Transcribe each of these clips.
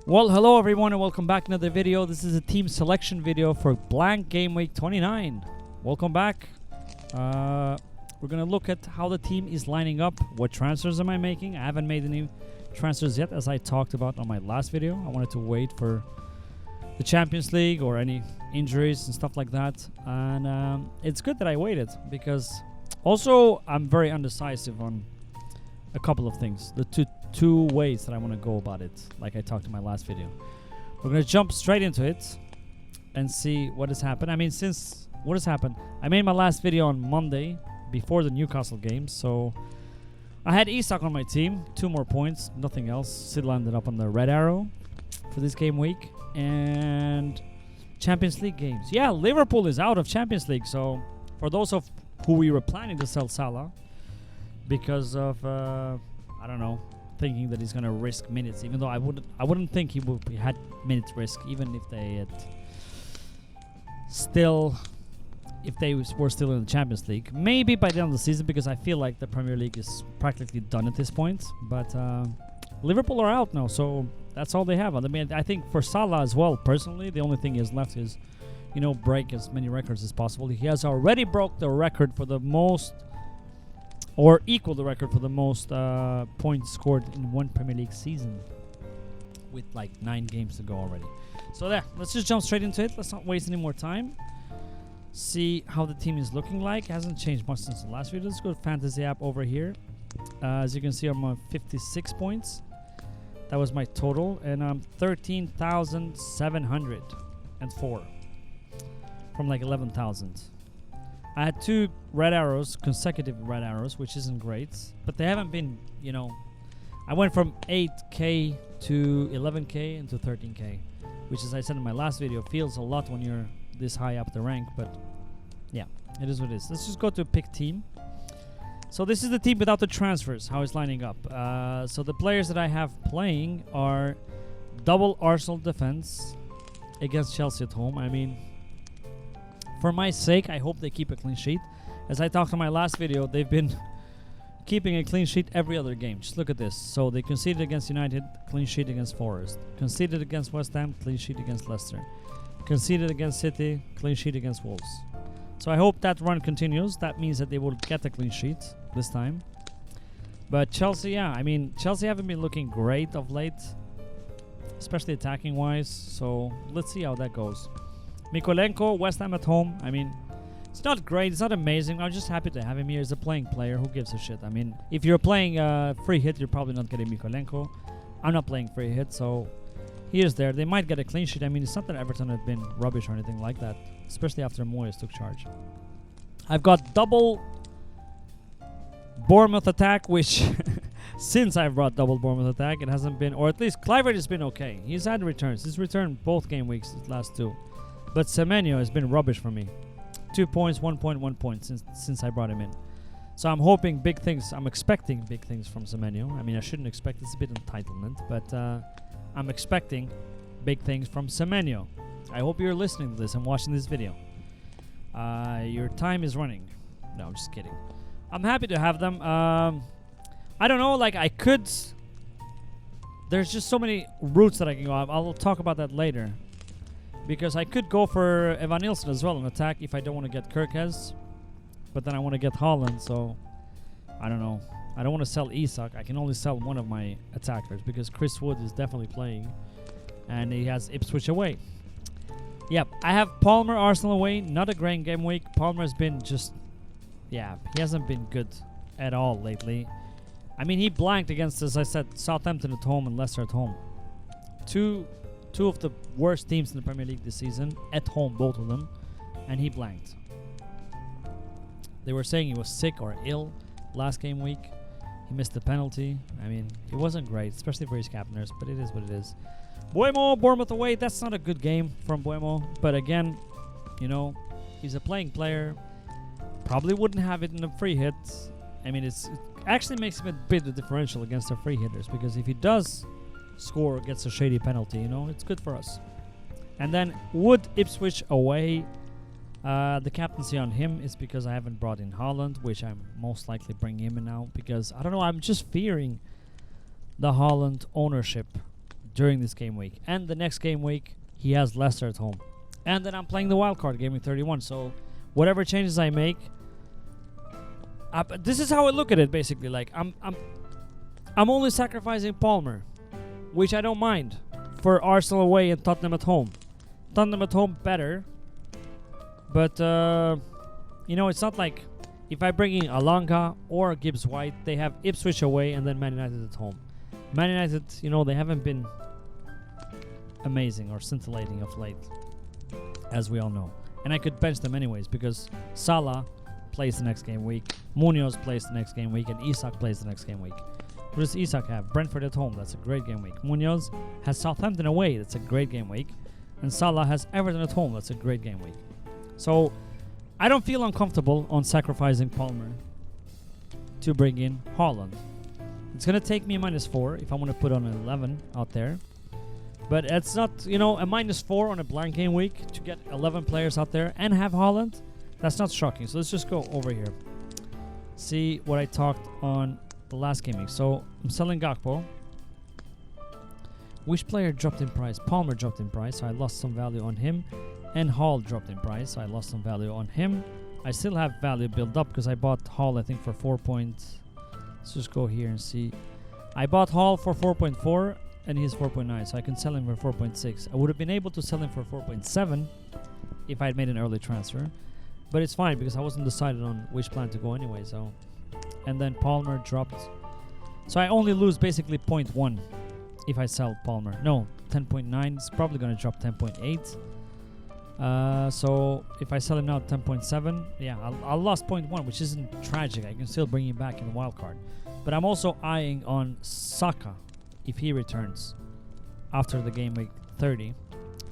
Well, hello everyone and welcome back to another video. This is a team selection video for blank game week 29. Welcome back. We're gonna look at how the team is lining up. What transfers am I making? I haven't made any transfers yet, as I talked about on my last video. I wanted to wait for the Champions League or any injuries and stuff like that. And it's good that I waited, because also I'm very undecisive on a couple of things. The two ways that I want to go about it, like I talked in my last video. We're going to jump straight into it and see what has happened. I mean, what has happened? I made my last video on Monday before the Newcastle game, so I had Isak on my team, 2 more points, nothing else. Still ended up on the red arrow for this game week. And Champions League games. Yeah, Liverpool is out of Champions League, so for those of who we were planning to sell Salah because of I don't know, thinking that he's gonna risk minutes, even though I wouldn't think he would had minutes risk, even if they had were still in the Champions League. Maybe by the end of the season, because I feel like the Premier League is practically done at this point. But Liverpool are out now, so that's all they have. I mean, I think for Salah as well, personally, the only thing he has left is, you know, break as many records as possible. He has already broke the record for the most, or equal the record for the most points scored in one Premier League season, with like 9 games to go already. So there, let's just jump straight into it. Let's not waste any more time. See how the team is looking like. It hasn't changed much since the last video. Let's go to Fantasy app over here. As you can see, I'm on 56 points. That was my total, and I'm 13,704 from like 11,000. I had 2 red arrows, consecutive red arrows, which isn't great, but they haven't been, you know, I went from 8k to 11k into 13k, which, as I said in my last video, feels a lot when you're this high up the rank, but yeah, it is what it is. Let's just go to pick team. So this is the team without the transfers, how it's lining up. So the players that I have playing are double Arsenal defense against Chelsea at home. I mean, for my sake, I hope they keep a clean sheet. As I talked in my last video, they've been keeping a clean sheet every other game. Just look at this. So they conceded against United, clean sheet against Forest. Conceded against West Ham, clean sheet against Leicester. Conceded against City, clean sheet against Wolves. So I hope that run continues. That means that they will get a clean sheet this time. But Chelsea, yeah, I mean, Chelsea haven't been looking great of late, especially attacking-wise. So let's see how that goes. Mikolenko, West Ham at home. I mean, it's not great. It's not amazing. I'm just happy to have him here as a playing player. Who gives a shit? I mean, if you're playing free hit, you're probably not getting Mikolenko. I'm not playing free hit, so he is there. They might get a clean sheet. I mean, it's not that Everton have been rubbish or anything like that, especially after Moyes took charge. I've got double Bournemouth attack, which since I've brought double Bournemouth attack, it hasn't been, or at least Kluivert has been okay. He's had returns. He's returned both game weeks, the last 2. But Semenyo has been rubbish for me. 2 points, 1 point, 1 point since I brought him in. So I'm hoping big things. I'm expecting big things from Semenyo. I mean, I shouldn't expect. It's a bit entitlement, but I'm expecting big things from Semenyo. I hope you're listening to this and watching this video. Your time is running. No, I'm just kidding. I'm happy to have them. I don't know, like I could. There's just so many routes that I can go. I'll talk about that later. Because I could go for Evan Nilsson as well in attack if I don't want to get Kirkes. But then I want to get Haaland, so I don't know. I don't want to sell Isak. I can only sell one of my attackers because Chris Wood is definitely playing. And he has Ipswich away. Yep, I have Palmer, Arsenal away. Not a great game week. Palmer has been just, yeah, he hasn't been good at all lately. I mean, he blanked against, as I said, Southampton at home and Leicester at home. Two of the worst teams in the Premier League this season, at home, both of them, and he blanked. They were saying he was sick or ill last game week. He missed the penalty. I mean, it wasn't great, especially for his captainers, but it is what it is. Buemo, Bournemouth away. That's not a good game from Buemo, but again, you know, he's a playing player. Probably wouldn't have it in a free hit. I mean, it actually makes him a bit of differential against the free hitters, because if he does score, gets a shady penalty, you know, it's good for us. And then Wood, Ipswich away. The captaincy on him is because I haven't brought in Haaland, which I'm most likely bringing him in now, because I don't know, I'm just fearing the Haaland ownership during this game week. And the next game week, he has Leicester at home. And then I'm playing the wild card, game week 31. So whatever changes I make, this is how I look at it basically. Like I'm only sacrificing Palmer, which I don't mind, for Arsenal away and Tottenham at home. Tottenham at home better, but you know, it's not like if I bring in Alanga or Gibbs White, they have Ipswich away and then Man United at home. Man United, you know, they haven't been amazing or scintillating of late, as we all know. And I could bench them anyways because Salah plays the next game week, Munoz plays the next game week, and Isak plays the next game week. Who does Isak have? Brentford at home, that's a great game week. Munoz has Southampton away, that's a great game week. And Salah has Everton at home, that's a great game week. So I don't feel uncomfortable on sacrificing Palmer to bring in Haaland. It's going to take me a -4 if I want to put on an 11 out there. But it's not, you know, a -4 on a blank game week to get 11 players out there and have Haaland. That's not shocking. So let's just go over here. See what I talked on the last game week. So I'm selling Gakpo. Which player dropped in price? Palmer dropped in price, so I lost some value on him. And Hall dropped in price, so I lost some value on him. I still have value built up because I bought Hall, I think, for 4 points. Let's just go here and see. I bought Hall for 4.4 and he's 4.9, so I can sell him for 4.6. I would have been able to sell him for 4.7 if I had made an early transfer. But it's fine because I wasn't decided on which plan to go anyway. So, and then Palmer dropped. So I only lose basically 0.1 if I sell Palmer. No, 10.9. It's probably going to drop 10.8. So if I sell him now at 10.7, yeah, I lost 0.1, which isn't tragic. I can still bring him back in the wild card. But I'm also eyeing on Saka if he returns after the game week 30.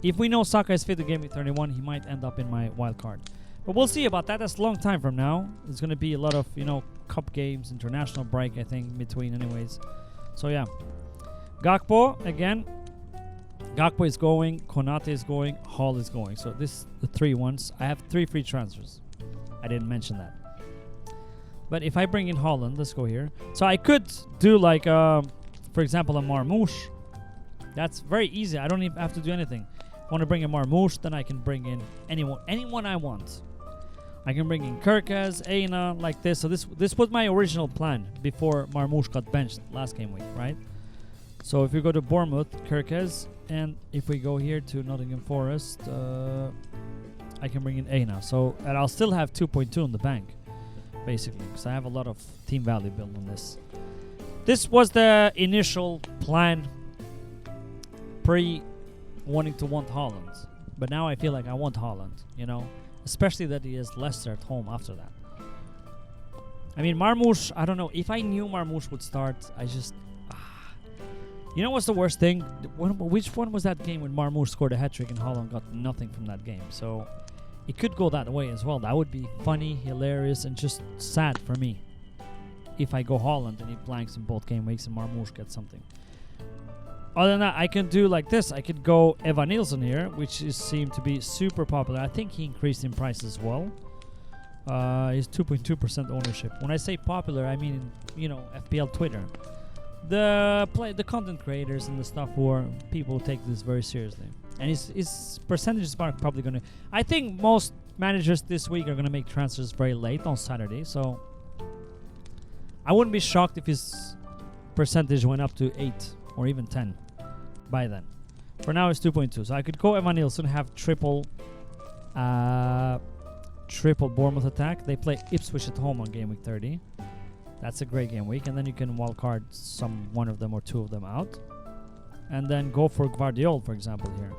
If we know Saka is fit to game week 31, he might end up in my wild card. But we'll see about that. That's a long time from now. There's going to be a lot of, you know, cup games, international break, I think, between anyways. So, yeah. Gakpo, again. Gakpo is going. Konate is going. Hall is going. So, this the 3 ones. I have 3 free transfers. I didn't mention that. But if I bring in Holland, let's go here. So, I could do like, for example, a Marmouche. That's very easy. I don't even have to do anything. If I want to bring in Marmouche, then I can bring in anyone I want. I can bring in Kirkes, Aina, like this. So this was my original plan before Marmouche got benched last game week, right? So if we go to Bournemouth, Kirkes, and if we go here to Nottingham Forest, I can bring in Aina. So, and I'll still have 2.2 in the bank, basically, because I have a lot of team value built on this. This was the initial plan wanting to want Haaland. But now I feel like I want Haaland, you know, especially that he has Leicester at home after that. I mean, Marmouche, I don't know. If I knew Marmouche would start, I just... You know what's the worst thing? Which one was that game when Marmouche scored a hat-trick and Haaland got nothing from that game? So it could go that way as well. That would be funny, hilarious, and just sad for me if I go Haaland and he blanks in both game weeks and Marmouche gets something. Other than that, I can do like this. I could go Evan Nilsson here, which seemed to be super popular. I think he increased in price as well. He's 2.2% ownership. When I say popular, I mean, you know, FPL Twitter. The content creators and the stuff who are people who take this very seriously. And his percentages are probably going to... I think most managers this week are going to make transfers very late on Saturday. So I wouldn't be shocked if his percentage went up to 8 or even 10 by then. For now, it's 2.2. So I could go Evan Nilsson, have triple Bournemouth attack. They play Ipswich at home on game week 30. That's a great game week. And then you can wildcard one of them or 2 of them out. And then go for Gvardiol, for example, here.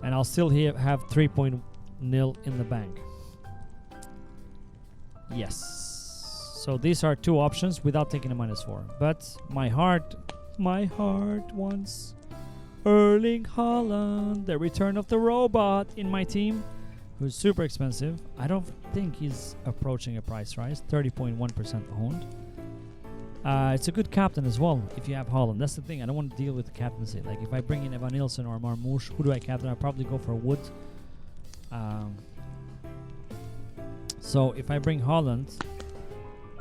And I'll still have 3.0 in the bank. Yes. So these are 2 options without taking a -4. But my heart wants Erling Haaland, the return of the robot in my team, who's super expensive. I don't think he's approaching a price rise. 30.1% owned. It's a good captain as well if you have Haaland. That's the thing. I don't want to deal with the captaincy. Like if I bring in Evan Nilsson or Marmouche, who do I captain? I'll probably go for Wood. So if I bring Haaland,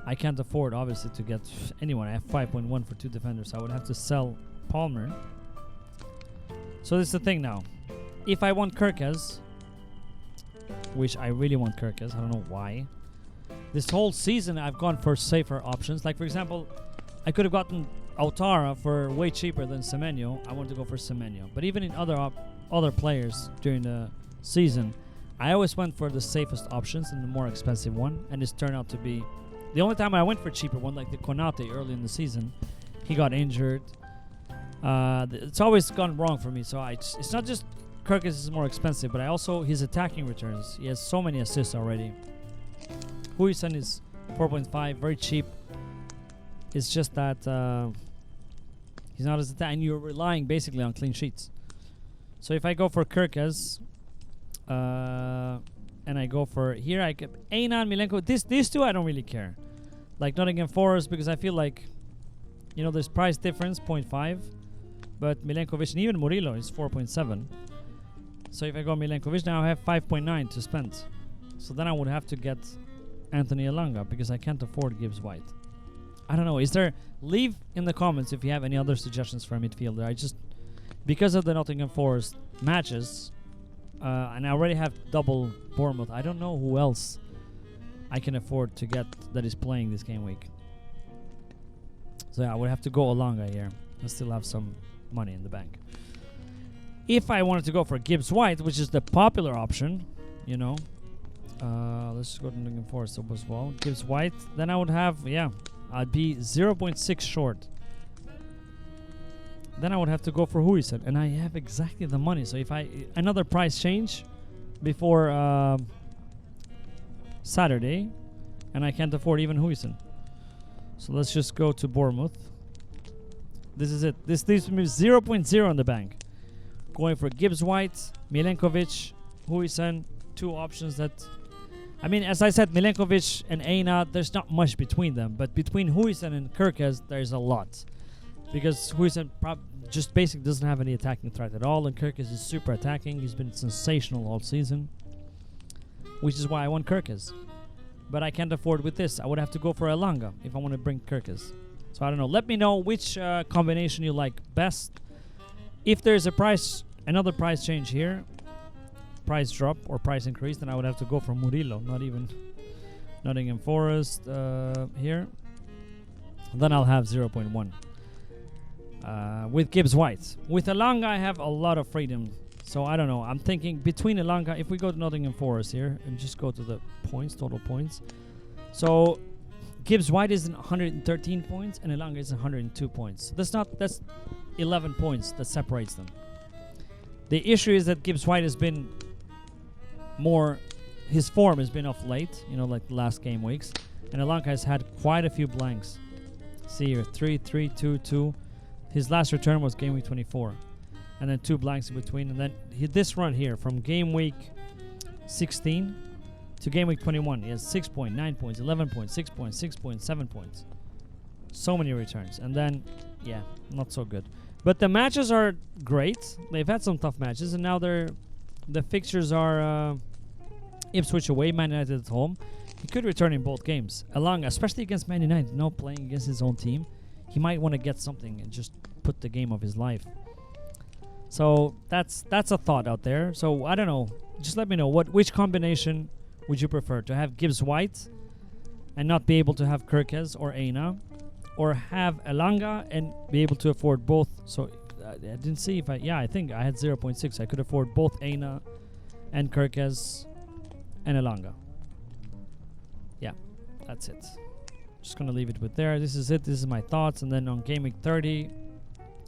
I can't afford, obviously, to get anyone. I have 5.1 for 2 defenders. I would have to sell Palmer So this is the thing now. If I want Kirkes, which I really want Kirkes, I don't know why. This whole season I've gone for safer options. Like for example, I could have gotten Autara for way cheaper than Semenyo. I want to go for Semenyo. But even in other players during the season, I always went for the safest options and the more expensive one. And this turned out to be the only time I went for cheaper one, like the Konate early in the season. He got injured. It's always gone wrong for me. So it's not just Kirkes is more expensive, but I also his attacking returns. He has so many assists already. Huijsen is 4.5, very cheap. It's just that he's not as and you're relying basically on clean sheets. So if I go for Kirkes, and I go for here, I get Einan, Milenko. These two I don't really care. Like Nottingham Forest, because I feel like, you know, there's price difference 0.5, but Milenkovic and even Murillo is 4.7. So if I go Milenkovic now, I have 5.9 to spend. So then I would have to get Anthony Elanga because I can't afford Gibbs White. I don't know. Leave in the comments if you have any other suggestions for a midfielder. Because of the Nottingham Forest matches, and I already have double Bournemouth, I don't know who else I can afford to get that is playing this game week. So yeah, I would have to go Elanga here. I still have some money in the bank. If I wanted to go for Gibbs White, which is the popular option, you know, let's just go to Nottingham Forest as well. Gibbs White, then I would have, I'd be 0.6 short. Then I would have to go for Huijsen, and I have exactly the money. So if another price change before Saturday, and I can't afford even Huijsen. So let's just go to Bournemouth. This is it. This leaves me 0.0 in the bank. Going for Gibbs White, Milenkovic, Huijsen, two options that... I mean, as I said, Milenkovic and Eina, there's not much between them. But between Huijsen and Kirkes, there's a lot. Because Huijsen just basically doesn't have any attacking threat at all. And Kirkes is super attacking. He's been sensational all season. Which is why I want Kirkes. But I can't afford with this. I would have to go for Elanga if I want to bring Kirkes. So I don't know. Let me know which combination you like best. If there's another price change here, price drop or price increase, then I would have to go for Murillo, not even Nottingham Forest here. Then I'll have 0.1. With Gibbs White. With Elanga, I have a lot of freedom. So I don't know. I'm thinking between Elanga, if we go to Nottingham Forest here and just go to the points, total points. So Gibbs White is 113 points and Elanga is 102 points. That's 11 points that separates them. The issue is that Gibbs White has been his form has been off late, you know, like the last game weeks. And Elanga has had quite a few blanks. See here, 3, 3, 2, 2. His last return was game week 24. And then 2 blanks in between. And then this run here, from game week 16 to game week 21, he has 6 points, 9 points, 11 points, 6 points, 6 points, 7 points. So many returns. And then, yeah, not so good. But the matches are great. They've had some tough matches. And now the fixtures are Ipswich away, Man United at home. He could return in both games. Elanga, especially against Man United, playing against his own team. He might want to get something and just put the game of his life. So that's a thought out there. So I don't know. Just let me know which combination would you prefer, to have Gibbs White and not be able to have Kirkes or Eina, or have Elanga and be able to afford both. So I didn't see if I think I had 0.6. I could afford both Eina and Kirkes and Elanga. Yeah, that's it. Just gonna leave it with there. This is it. This is my thoughts. And then on game week 30,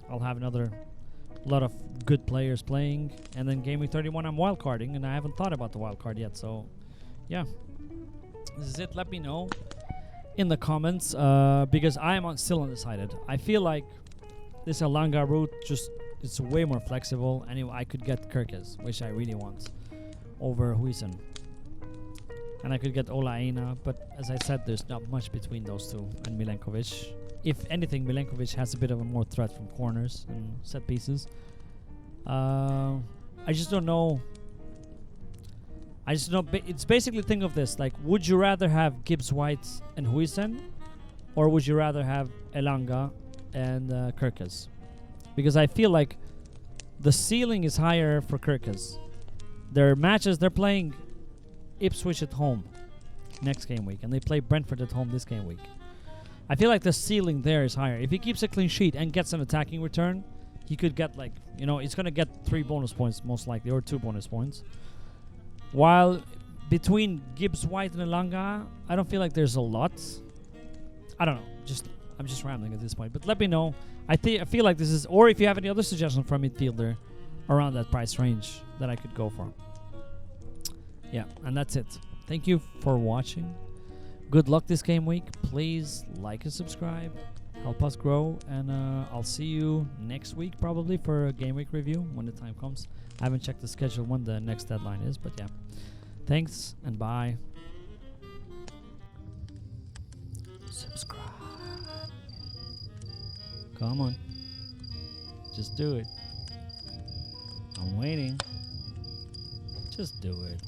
I'll have another lot of good players playing. And then game week 31, I'm wildcarding, and I haven't thought about the wildcard yet. So, yeah, this is it. Let me know in the comments because I am still undecided. I feel like this Elanga route it's way more flexible. Anyway, I could get Kirkes, which I really want, over Huijsen. And I could get Ola Eina, but as I said, there's not much between those two and Milenkovic. If anything, Milenkovic has a bit of a more threat from corners and set pieces. I just don't know. It's basically, think of this, like, would you rather have Gibbs White and Huijsen, or would you rather have Elanga and Kirkes? Because I feel like the ceiling is higher for Kirkus. Their matches, they're playing Ipswich at home next game week, and they play Brentford at home this game week. I feel like the ceiling there is higher. If he keeps a clean sheet and gets an attacking return, he could get like, he's going to get 3 bonus points most likely, or 2 bonus points. While between Gibbs White and Elanga, I don't feel like there's a lot. I don't know. I'm just rambling at this point. But let me know. I feel like this is, or if you have any other suggestions for a midfielder around that price range that I could go for. Yeah, and that's it. Thank you for watching. Good luck this game week. Please like and subscribe. Help us grow. And I'll see you next week probably for a game week review when the time comes. I haven't checked the schedule when the next deadline is, but yeah. Thanks and bye. Subscribe. Come on. Just do it. I'm waiting. Just do it.